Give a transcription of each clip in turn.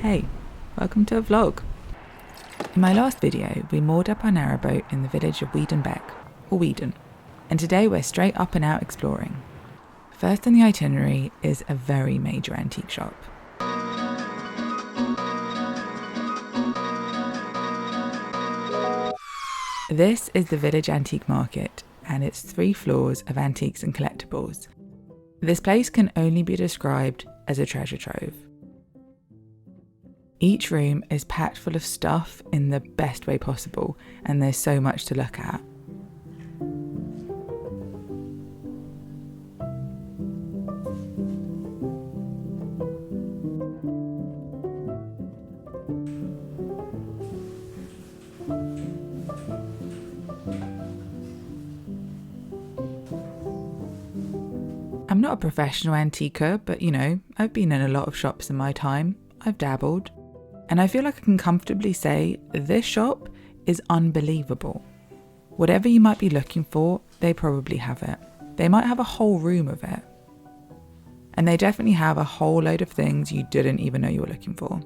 Hey, welcome to a vlog. In my last video, we moored up our narrowboat in the village of Weeden, or Weedon, and today we're straight up and out exploring. First on the itinerary is a very major antique shop. This is the village antique market, and it's 3 floors of antiques and collectibles. This place can only be described as a treasure trove. Each room is packed full of stuff in the best way possible, and there's so much to look at. I'm not a professional antiquer, but I've been in a lot of shops in my time. I've dabbled. And I feel like I can comfortably say this shop is unbelievable. Whatever you might be looking for, they probably have it. They might have a whole room of it. And they definitely have a whole load of things you didn't even know you were looking for.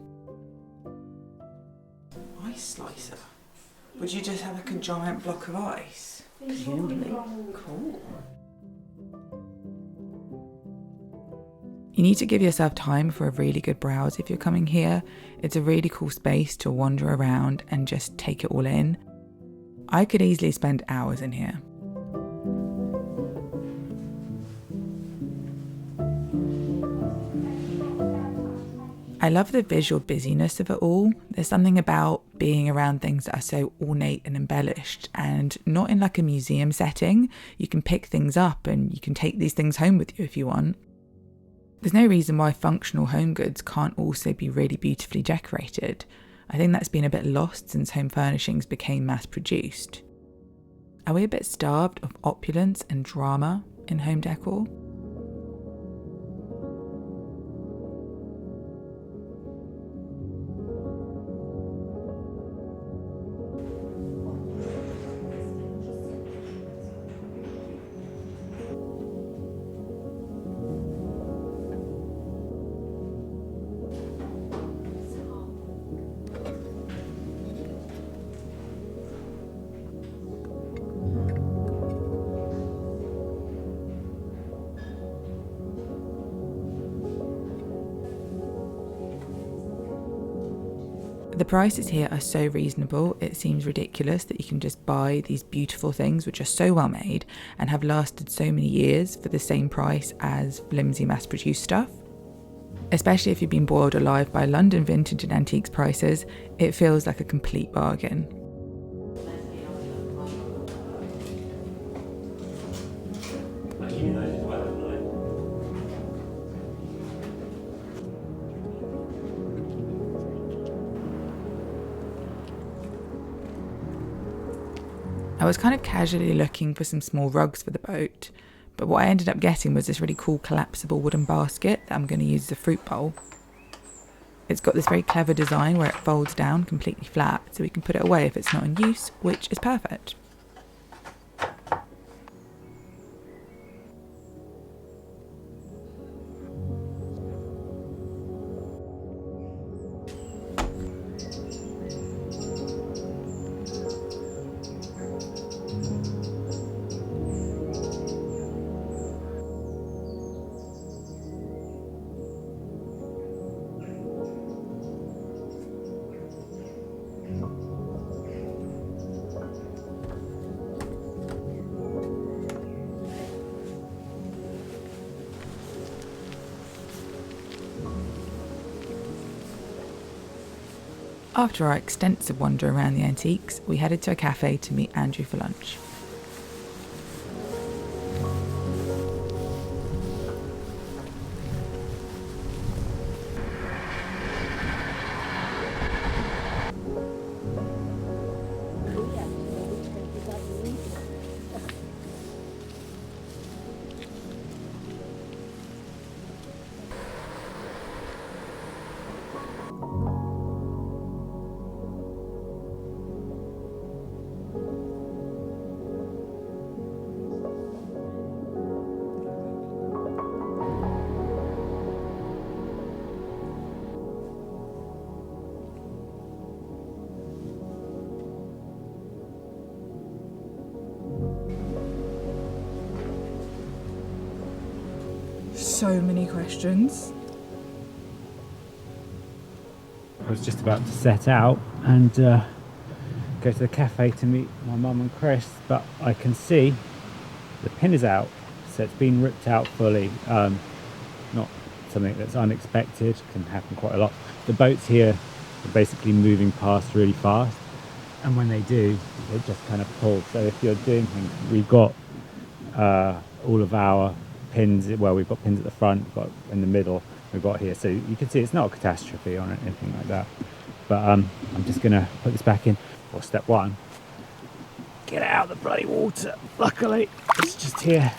Ice slicer? Would you just have like a giant block of ice? Presumably. Cool. You need to give yourself time for a really good browse if you're coming here. It's a really cool space to wander around and just take it all in. I could easily spend hours in here. I love the visual busyness of it all. There's something about being around things that are so ornate and embellished, and not in like a museum setting. You can pick things up and you can take these things home with you if you want. There's no reason why functional home goods can't also be really beautifully decorated. I think that's been a bit lost since home furnishings became mass produced. Are we a bit starved of opulence and drama in home decor? The prices here are so reasonable, it seems ridiculous that you can just buy these beautiful things which are so well made and have lasted so many years for the same price as flimsy mass-produced stuff. Especially if you've been boiled alive by London vintage and antiques prices, it feels like a complete bargain. I was kind of casually looking for some small rugs for the boat, but what I ended up getting was this really cool collapsible wooden basket that I'm going to use as a fruit bowl. It's got this very clever design where it folds down completely flat, so we can put it away if it's not in use, which is perfect. After our extensive wander around the antiques, we headed to a cafe to meet Andrew for lunch. so many questions. I was just about to set out and go to the cafe to meet my mum and Kris, but I can see the pin is out, so it's been ripped out fully. Not something that's unexpected, can happen quite a lot. The boats here are basically moving past really fast, and when they do, they just kind of pull. So if you're doing things, we've got all of our pins, well, we've got pins at the front, we've got in the middle, we've got here, so you can see it's not a catastrophe or anything like that. But I'm just gonna put this back in. Well, step one, get it out of the bloody water. Luckily it's just here.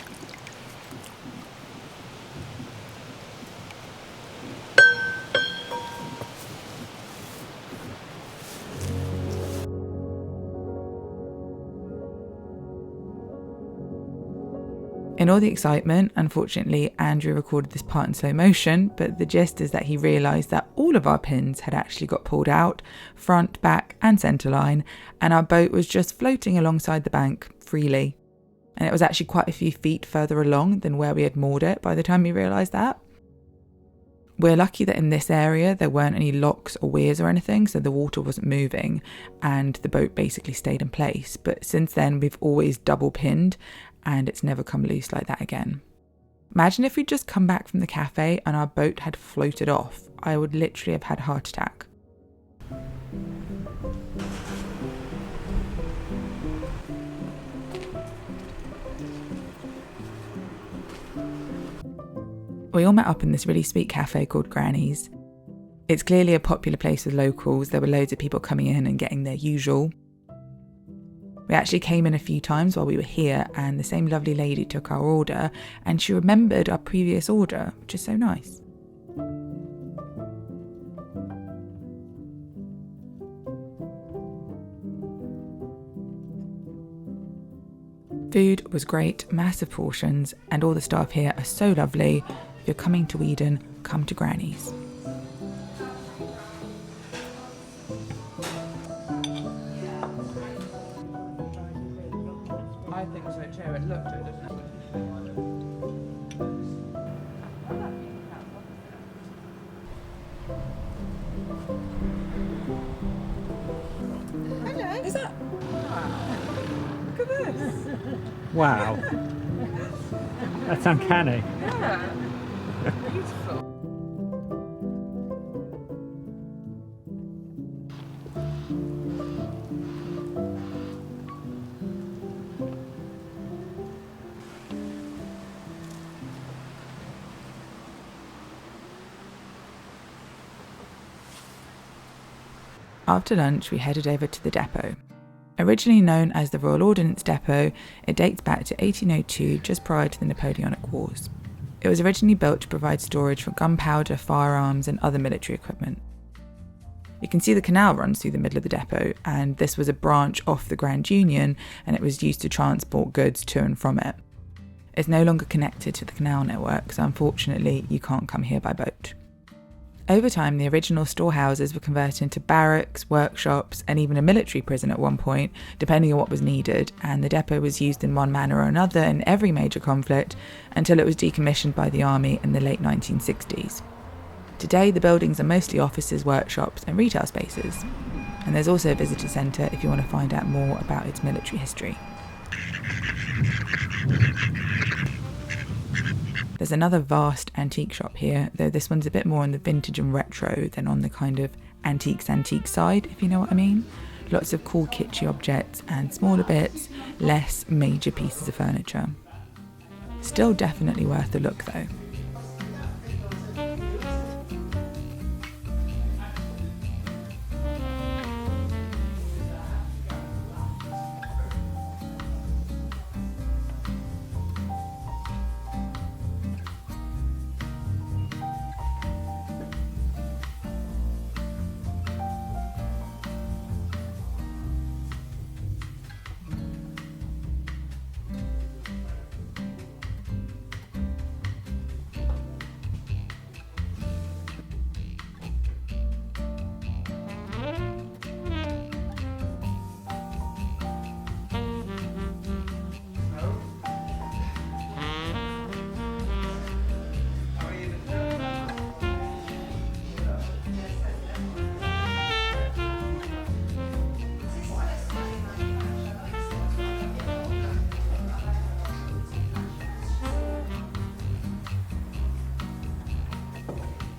In all the excitement, unfortunately, Andrew recorded this part in slow motion, but the gist is that he realised that all of our pins had actually got pulled out, front, back and centre line, and our boat was just floating alongside the bank freely. And it was actually quite a few feet further along than where we had moored it by the time we realised that. We're lucky that in this area there weren't any locks or weirs or anything, so the water wasn't moving and the boat basically stayed in place. But since then we've always double pinned and it's never come loose like that again. Imagine if we'd just come back from the cafe and our boat had floated off. I would literally have had a heart attack. We all met up in this really sweet cafe called Granny's. It's clearly a popular place with locals. There were loads of people coming in and getting their usual. We actually came in a few times while we were here, and the same lovely lady took our order and she remembered our previous order, which is so nice. Food was great, massive portions, and all the staff here are so lovely. If you're coming to Weedon, come to Granny's. I think so too, it looked good, doesn't it? Hello. Is that? Look at this. Wow. That's uncanny. Yeah. Beautiful. After lunch, we headed over to the depot. Originally known as the Royal Ordnance Depot, it dates back to 1802, just prior to the Napoleonic Wars. It was originally built to provide storage for gunpowder, firearms and other military equipment. You can see the canal runs through the middle of the depot, and this was a branch off the Grand Union, and it was used to transport goods to and from it. It's no longer connected to the canal network, so unfortunately you can't come here by boat. Over time, the original storehouses were converted into barracks, workshops, and even a military prison at one point, depending on what was needed, and the depot was used in one manner or another in every major conflict until it was decommissioned by the army in the late 1960s. Today, the buildings are mostly offices, workshops, and retail spaces, and there's also a visitor centre if you want to find out more about its military history. There's another vast antique shop here, though this one's a bit more on the vintage and retro than on the kind of antique side, if you know what I mean. Lots of cool kitschy objects and smaller bits, less major pieces of furniture. Still definitely worth a look though.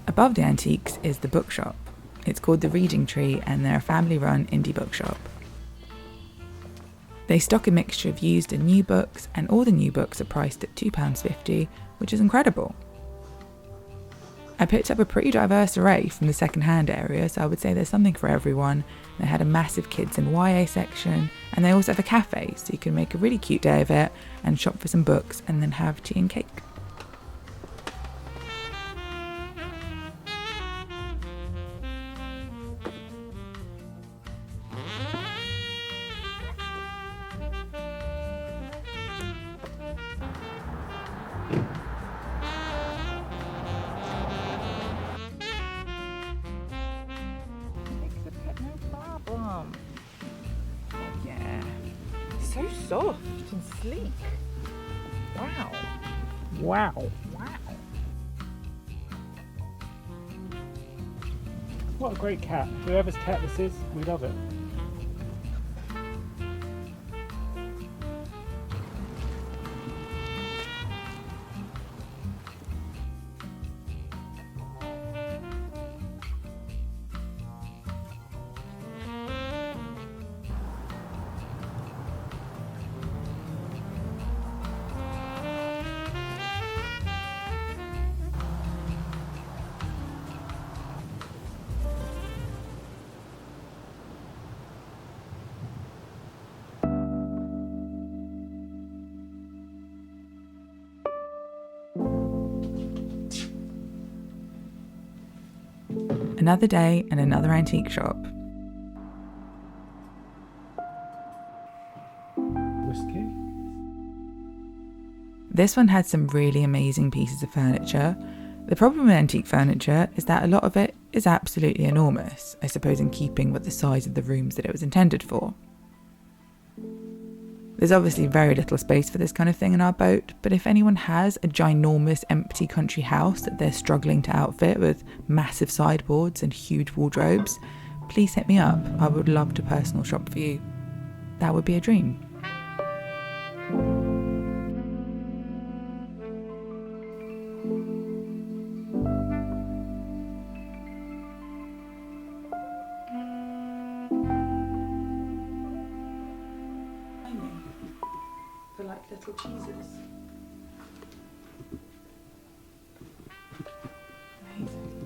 Above the antiques is the bookshop. It's called the Reading Tree and they're a family-run indie bookshop. They stock a mixture of used and new books, and all the new books are priced at £2.50, which is incredible. I picked up a pretty diverse array from the second-hand area, so I would say there's something for everyone. They had a massive kids and YA section, and they also have a cafe, so you can make a really cute day of it and shop for some books and then have tea and cake. So soft and sleek. Wow. Wow. Wow. What a great cat. Whoever's cat this is, we love it. Another day and another antique shop. Whiskey? This one had some really amazing pieces of furniture. The problem with antique furniture is that a lot of it is absolutely enormous, I suppose in keeping with the size of the rooms that it was intended for. There's obviously very little space for this kind of thing in our boat, but if anyone has a ginormous empty country house that they're struggling to outfit with massive sideboards and huge wardrobes, please hit me up. I would love to personal shop for you. That would be a dream. For like little cheeses. Amazing.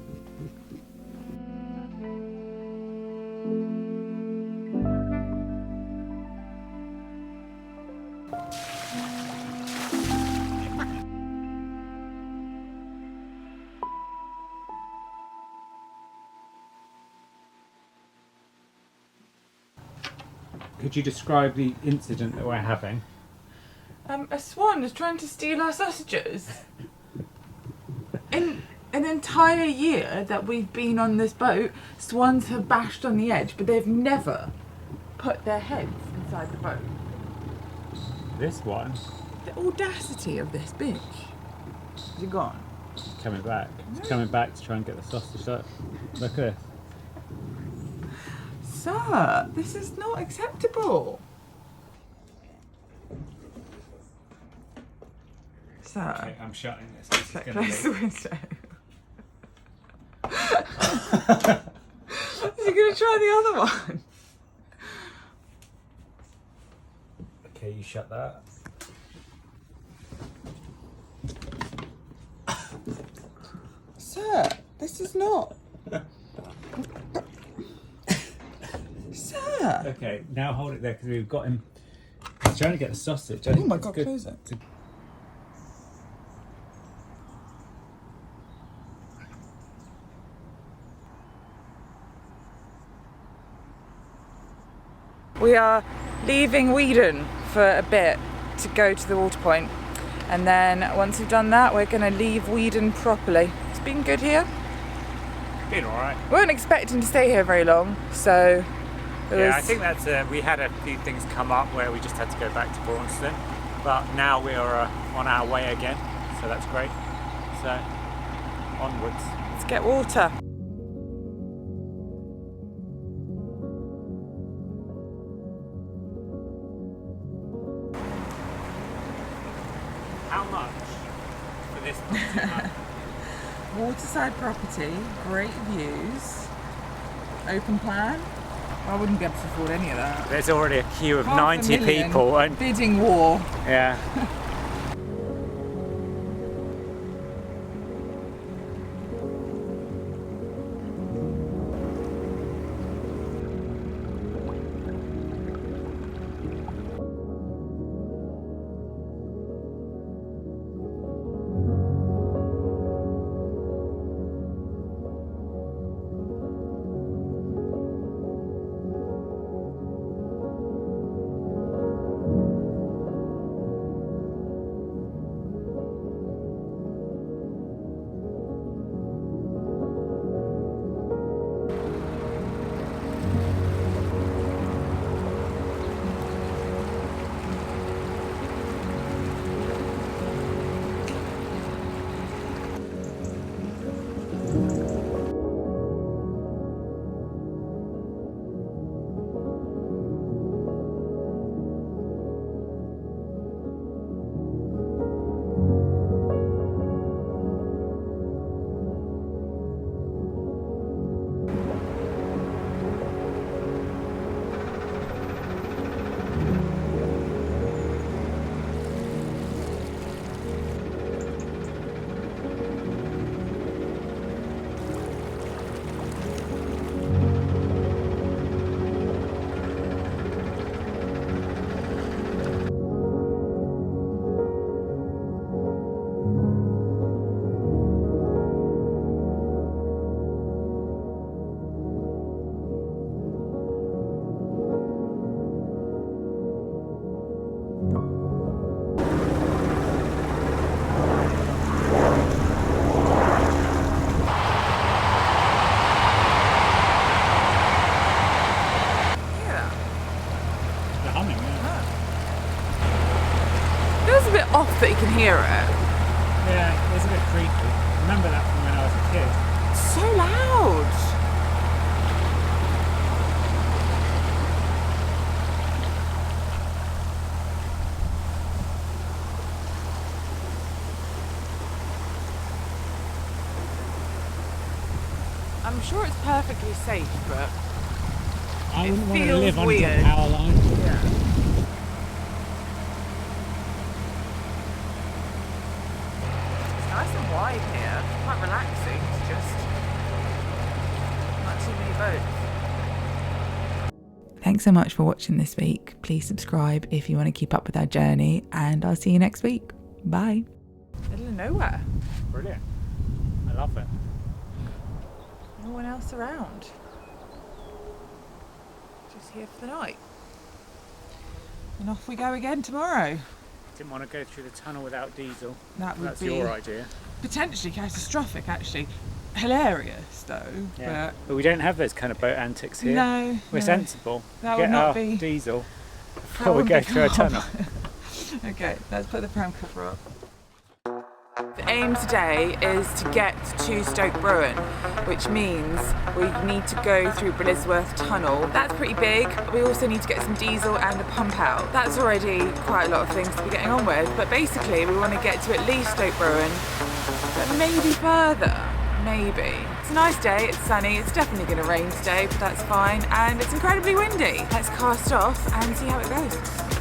Could you describe the incident that we're having? A swan is trying to steal our sausages. In an entire year that we've been on this boat, swans have bashed on the edge, but they've never put their heads inside the boat. This one? The audacity of this bitch. Is it gone? It's coming back. It's coming back to try and get the sausage up. Look at this. Sir, this is not acceptable. Sir. Okay, I'm shutting this. This is going to Close the leak. window. Is he going to try the other one? Okay, you shut that. Sir, this is not. Sir. Okay, now hold it there because we've got him. He's trying to get the sausage. Oh my God, close it. We are leaving Weedon for a bit to go to the water point, and then once we've done that we're going to leave Weedon properly. It's been good here. Been alright. We weren't expecting to stay here very long, so it was... I think that's we had a few things come up where we just had to go back to Braunston, but now we are on our way again, so that's great. So onwards. Let's get water. Waterside property, great views, open plan. I wouldn't be able to afford any of that. There's already a queue of Half a 90 million people. And bidding war. yeah. Off that you can hear it. Yeah, it's a bit creepy. Remember that from when I was a kid. So loud. I'm sure it's perfectly safe, but I wouldn't want to feels live under weird. a power line. Yeah. Nice and wide here, quite relaxing, it's just not too many boats. Thanks so much for watching this week. Please subscribe if you want to keep up with our journey, and I'll see you next week. Bye. Middle of nowhere. Brilliant. I love it. No one else around. Just here for the night. And off we go again tomorrow. Didn't want to go through the tunnel without diesel. That would That's be your idea. potentially catastrophic, actually. Hilarious though, Yeah. But we don't have those kind of boat antics here. No, We're no. sensible. That Get would not our be diesel before we go through a tunnel. Okay, let's put the pram cover up. The aim today is to get to Stoke Bruin, which means we need to go through Blisworth Tunnel. That's pretty big. We also need to get some diesel and a pump out. That's already quite a lot of things to be getting on with, but basically we want to get to at least Stoke Bruin, but maybe further, maybe. It's a nice day, it's sunny, it's definitely going to rain today, but that's fine, and it's incredibly windy. Let's cast off and see how it goes.